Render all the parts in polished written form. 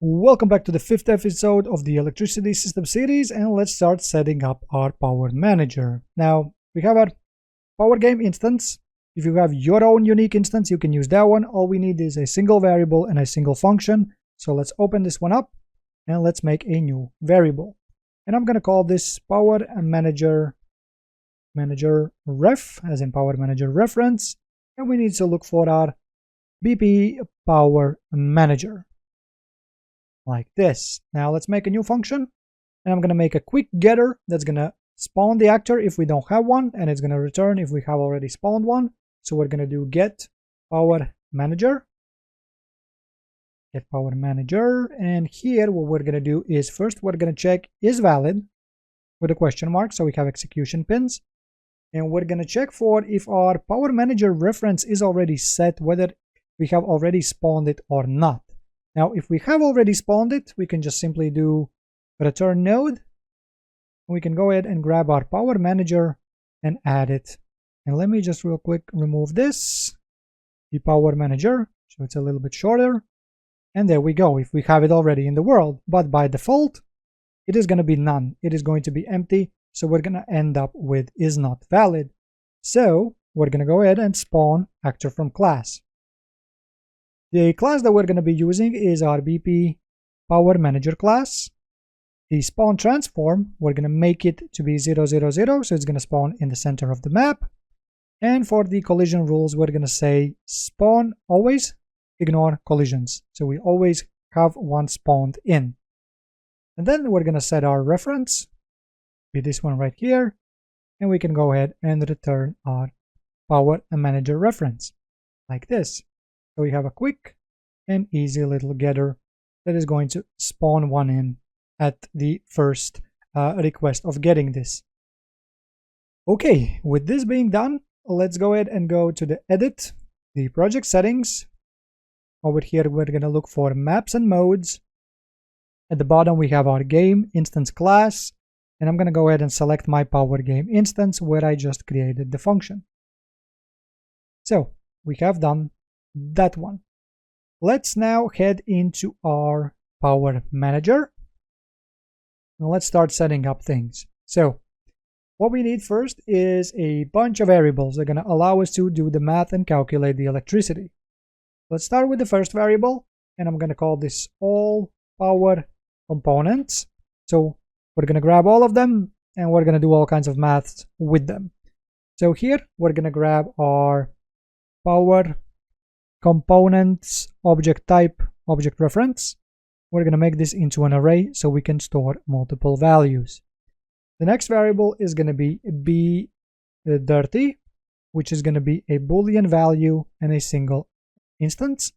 Welcome back to the 5th episode of the electricity system series, and let's start setting up our power manager. Now we have our power game instance. If you have your own unique instance, you can use that one. All we need is a single variable and a single function. So let's open this one up and let's make a new variable. And I'm going to call this power manager ref, as in power manager reference. And we need to look for our BP power manager. Like this. Now let's make a new function, and I'm going to make a quick getter that's going to spawn the actor if we don't have one, and it's going to return if we have already spawned one. So we're going to do get power manager, and here what we're going to do is first we're going to check is valid with a question mark, so we have execution pins, and we're going to check for if our power manager reference is already set, whether we have already spawned it or not. Now, if we have already spawned it, we can just simply do return node. We can go ahead and grab our power manager and add it. And let me just real quick remove this, the power manager, so it's a little bit shorter. And there we go, if we have it already in the world. But by default, it is going to be none. It is going to be empty. So we're going to end up with is not valid. So we're going to go ahead and spawn actor from class. The class that we're going to be using is our BP Power Manager class. The spawn transform, we're going to make it to be 0, 0, 0, so it's going to spawn in the center of the map. And for the collision rules, we're going to say spawn always, ignore collisions. So we always have one spawned in. And then we're going to set our reference, be this one right here, and we can go ahead and return our Power Manager reference, like this. So we have a quick and easy little getter that is going to spawn one in at the first request of getting this. Okay, with this being done, let's go ahead and go to the edit, the project settings. Over here, we're going to look for maps and modes. At the bottom, we have our game instance class, and I'm going to go ahead and select my power game instance where I just created the function. So we have done that one. Let's now head into our power manager and let's start setting up things. So what we need first is a bunch of variables that are going to allow us to do the math and calculate the electricity. Let's start with the first variable, and I'm going to call this all power components. So we're going to grab all of them and we're going to do all kinds of maths with them. So here we're going to grab our power components object type object reference. We're going to make this into an array so we can store multiple values. The next variable is going to be dirty, which is going to be a Boolean value and a single instance.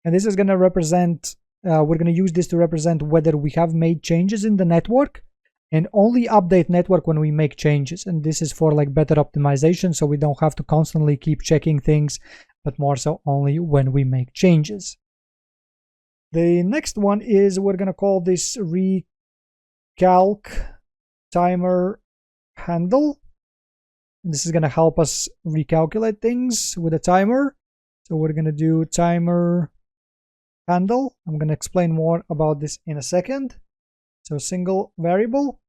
And this is going to represent, we're going to use this to represent whether we have made changes in the network, and only update network when we make changes. And this is for like better optimization, so we don't have to constantly keep checking things, but more so only when we make changes. The next one is we're going to call this recalc timer handle. And this is going to help us recalculate things with a timer. So we're going to do timer handle. I'm going to explain more about this in a second. So single variable,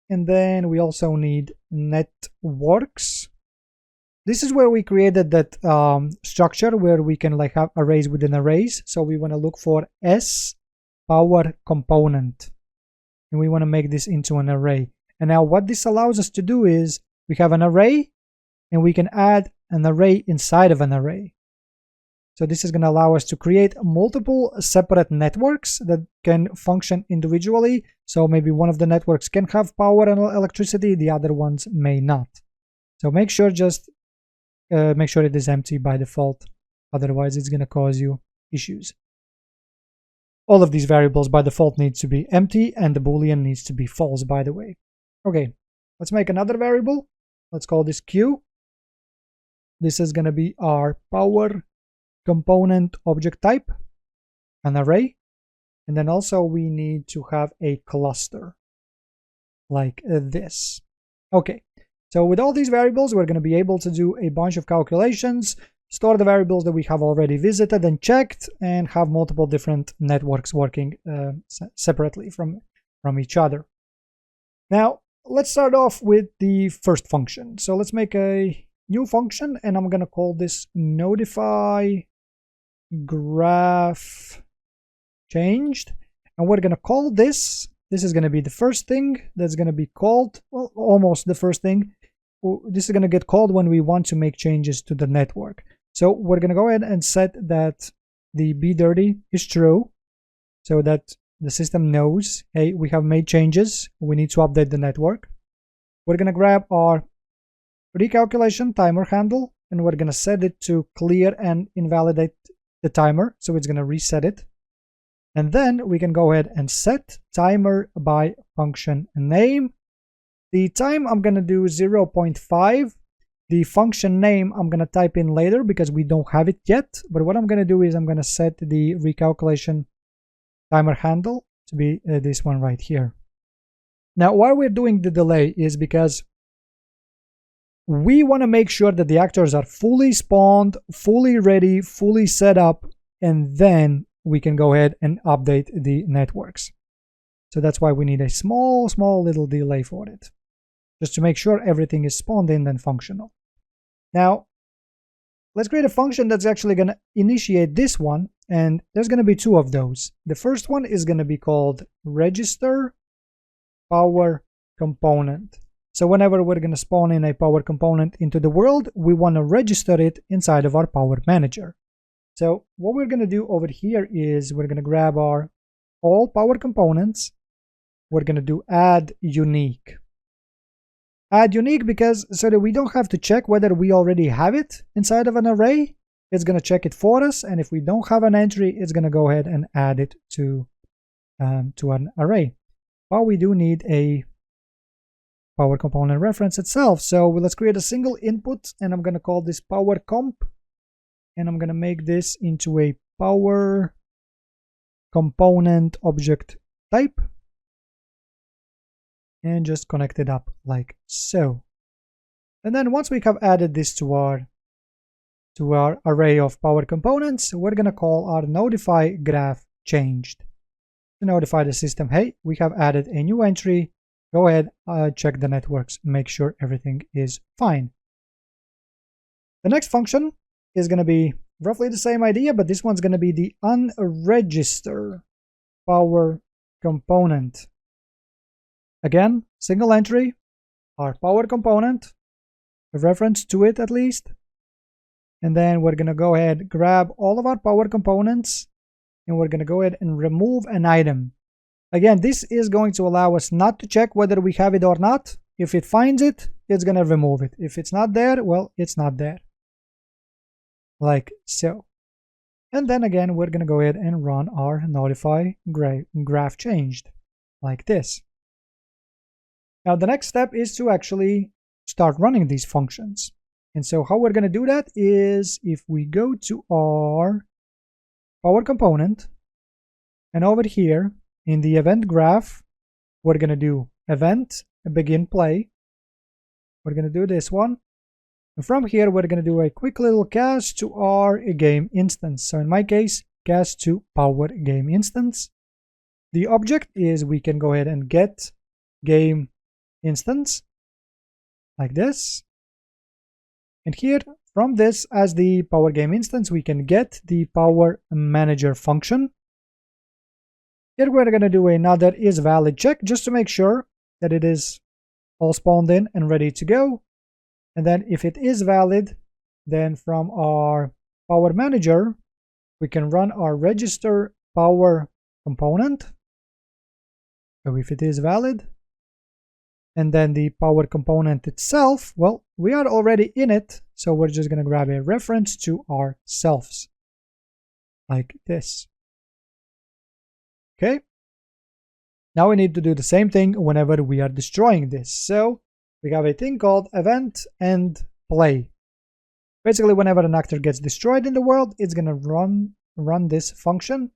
and then we also need networks. This is where we created that structure where we can like have arrays within arrays. So we want to look for S power component, and we want to make this into an array. And now what this allows us to do is we have an array, and we can add an array inside of an array. So this is going to allow us to create multiple separate networks that can function individually. So maybe one of the networks can have power and electricity, the other ones may not. So make sure make sure it is empty by default. Otherwise, it's going to cause you issues. All of these variables by default needs to be empty, and the Boolean needs to be false, by the way. Okay, let's make another variable. Let's call this Q. This is going to be our power component object type, an array, and then also we need to have a cluster like this. Okay, so with all these variables we're going to be able to do a bunch of calculations store the variables that we have already visited and checked, and have multiple different networks working separately from each other. Now, let's start off with the first function. So let's make a new function, and I'm going to call this notify graph changed. And we're going to call this is going to be the first thing that's going to be called, well, almost the first thing. This is going to get called when we want to make changes to the network. So we're going to go ahead and set that the B30 is true, so that the system knows, hey, we have made changes, we need to update the network. We're going to grab our recalculation timer handle, and we're going to set it to clear and invalidate the timer, so it's going to reset it. And then we can go ahead and set timer by function name. The time I'm going to do 0.5. The function name I'm going to type in later because we don't have it yet. But what I'm going to do is I'm going to set the recalculation timer handle to be this one right here. Now, why we're doing the delay is because we want to make sure that the actors are fully spawned, fully ready, fully set up, and then we can go ahead and update the networks. So that's why we need a small little delay for it, just to make sure everything is spawned in and functional. Now, let's create a function that's actually going to initiate this one, and there's going to be two of those. The first one is going to be called register power component. So whenever we're going to spawn in a power component into the world, we want to register it inside of our power manager. So what we're going to do over here is we're going to grab our all power components. We're going to do add unique. Add unique because so that we don't have to check whether we already have it inside of an array. It's going to check it for us, and if we don't have an entry, it's going to go ahead and add it to an array. But we do need a power component reference itself. So let's create a single input, and I'm going to call this power comp. And I'm going to make this into a power component object type, and just connect it up like so. And then once we have added this to our array of power components, we're going to call our notify graph changed to notify the system, hey, we have added a new entry. Go ahead, check the networks, make sure everything is fine. The next function is going to be roughly the same idea, but this one's going to be the unregister power component. Again, single entry, our power component, a reference to it at least. And then we're going to go ahead, grab all of our power components, and we're going to go ahead and remove an item. Again, this is going to allow us not to check whether we have it or not. If it finds it, it's going to remove it. If it's not there, well, it's not there. Like so. And then again, we're going to go ahead and run our notify graph changed like this. Now, the next step is to actually start running these functions. And so how we're going to do that is if we go to our power component, and over here in the event graph, we're going to do event begin play. We're going to do this one. And from here, we're going to do a quick little cast to our game instance. So in my case, cast to power game instance. The object is we can go ahead and get game instance like this. And here from this as the power game instance, we can get the power manager function. Here we're going to do another is valid check just to make sure that it is all spawned in and ready to go. And then if it is valid, then from our power manager, we can run our register power component. So if it is valid, and then the power component itself, well, we are already in it. So we're just going to grab a reference to ourselves like this. Okay. Now we need to do the same thing whenever we are destroying this. So we have a thing called event end play. Basically, whenever an actor gets destroyed in the world, it's going to run this function,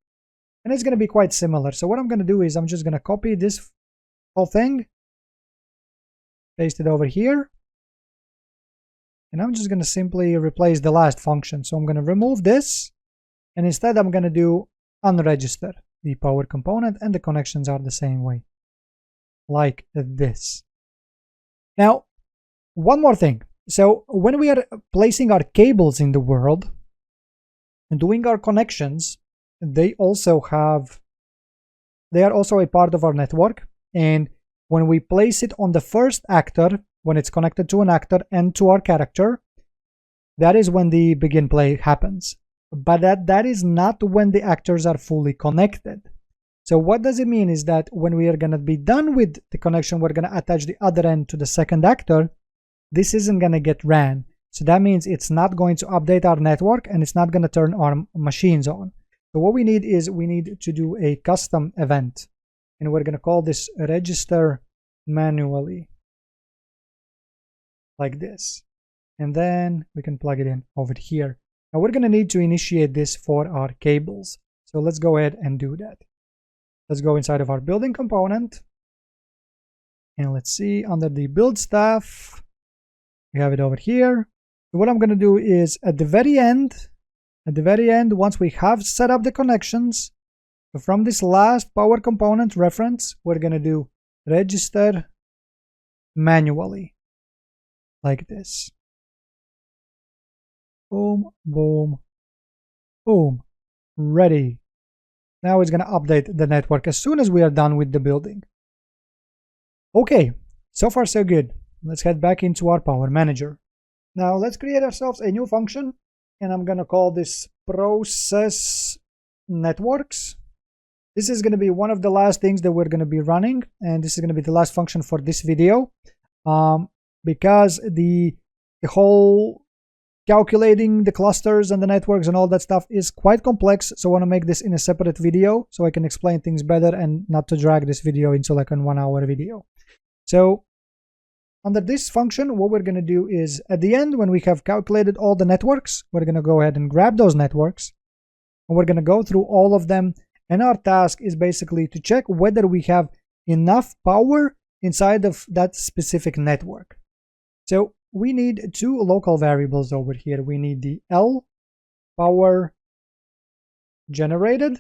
and it's going to be quite similar. So what I'm going to do is I'm just going to copy this whole thing, paste it over here, And I'm just going to simply replace the last function. So I'm going to remove this, and instead I'm going to do unregister the power component, and the connections are the same way, like this. Now, one more thing. So when we are placing our cables in the world and doing our connections, they are also a part of our network. And when we place it on the first actor, when it's connected to an actor and to our character, that is when the begin play happens. But that is not when the actors are fully connected. So what does it mean is that when we are going to be done with the connection, we're going to attach the other end to the second actor. This isn't going to get ran. So that means it's not going to update our network, and it's not going to turn our machines on. So what we need to do a custom event, and we're going to call this register manually, like this. And then we can plug it in over here. Now we're going to need to initiate this for our cables. So let's go ahead and do that. Let's go inside of our building component. And let's see, under the build stuff, we have it over here. So what I'm going to do is at the very end, once we have set up the connections, so from this last power component reference, we're going to do register manually, like this. Boom, boom, boom, ready. Now it's going to update the network as soon as we are done with the building. Okay, so far so good. Let's head back into our power manager. Now let's create ourselves a new function, and I'm going to call this process networks. This is going to be one of the last things that we're going to be running, and this is going to be the last function for this video, because the whole calculating the clusters and the networks and all that stuff is quite complex. So I want to make this in a separate video so I can explain things better and not to drag this video into like a 1 hour video. So under this function, what we're going to do is at the end, when we have calculated all the networks, we're going to go ahead and grab those networks, and we're going to go through all of them. And our task is basically to check whether we have enough power inside of that specific network. So we need two local variables over here. We need the L power generated,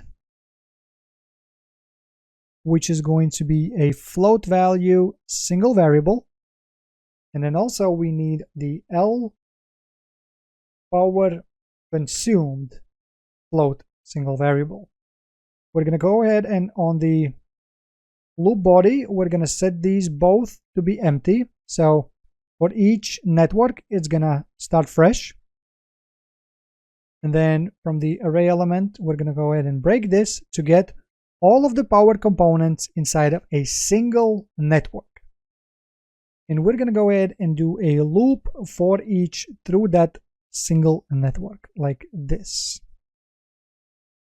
which is going to be a float value single variable. And then also we need the L power consumed float single variable. We're going to go ahead and on the loop body, we're going to set these both to be empty. So for each network, it's going to start fresh. And then from the array element, we're going to go ahead and break this to get all of the power components inside of a single network. And we're going to go ahead and do a loop for each through that single network, like this.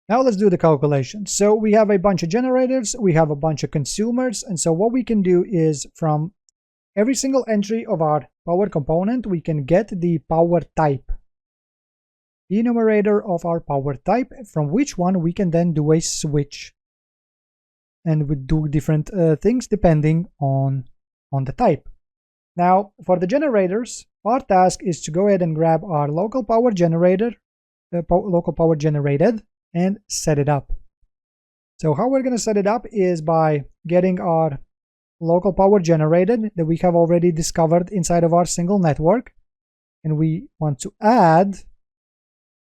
Now let's do the calculation. So we have a bunch of generators, we have a bunch of consumers, and so what we can do is from every single entry of our power component, we can get the power type, the enumerator of our power type, from which one we can then do a switch. And we do different things depending on the type. Now, for the generators, our task is to go ahead and grab our local power generator, local power generated, and set it up. So how we're going to set it up is by getting our local power generated that we have already discovered inside of our single network, and we want to add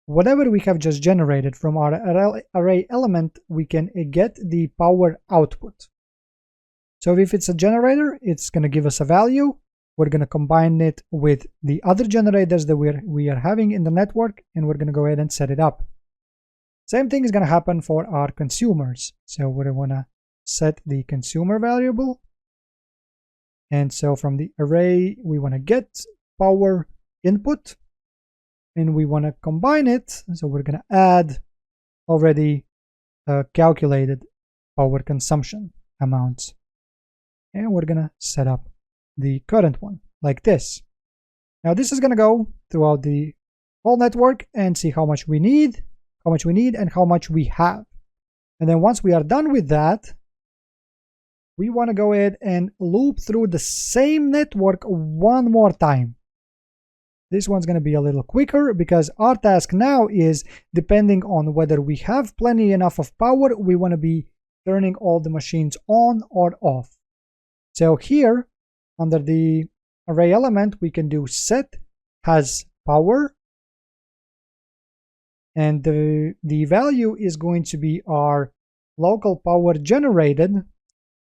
whatever we have just generated from our array element. We can get the power output. So if it's a generator, it's going to give us a value. We're going to combine it with the other generators that we are having in the network, and we're going to go ahead and set it up. Same thing is going to happen for our consumers. So we're going to set the consumer variable. And so from the array, we want to get power input, and we want to combine it. So we're going to add already calculated power consumption amounts. And we're going to set up the current one like this. Now this is going to go throughout the whole network and see how much we need, and how much we have. And then once we are done with that, we want to go ahead and loop through the same network one more time. This one's going to be a little quicker because our task now is, depending on whether we have plenty enough of power, we want to be turning all the machines on or off. So here, under the array element, we can do set has power, and the value is going to be our local power generated.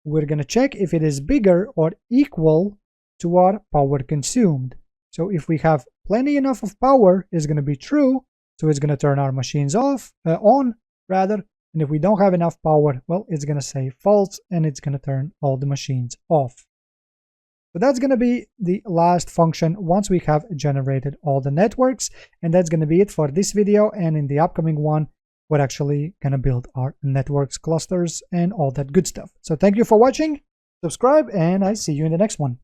We're going to check if it is bigger or equal to our power consumed. So if we have plenty enough of power, it's going to be true, so it's going to turn our machines off, on rather. And if we don't have enough power, well, it's going to say false, and it's going to turn all the machines off. So that's going to be the last function once we have generated all the networks. And that's going to be it for this video. And in the upcoming one, we're actually going to build our networks, clusters, and all that good stuff. So thank you for watching, subscribe, and I see you in the next one.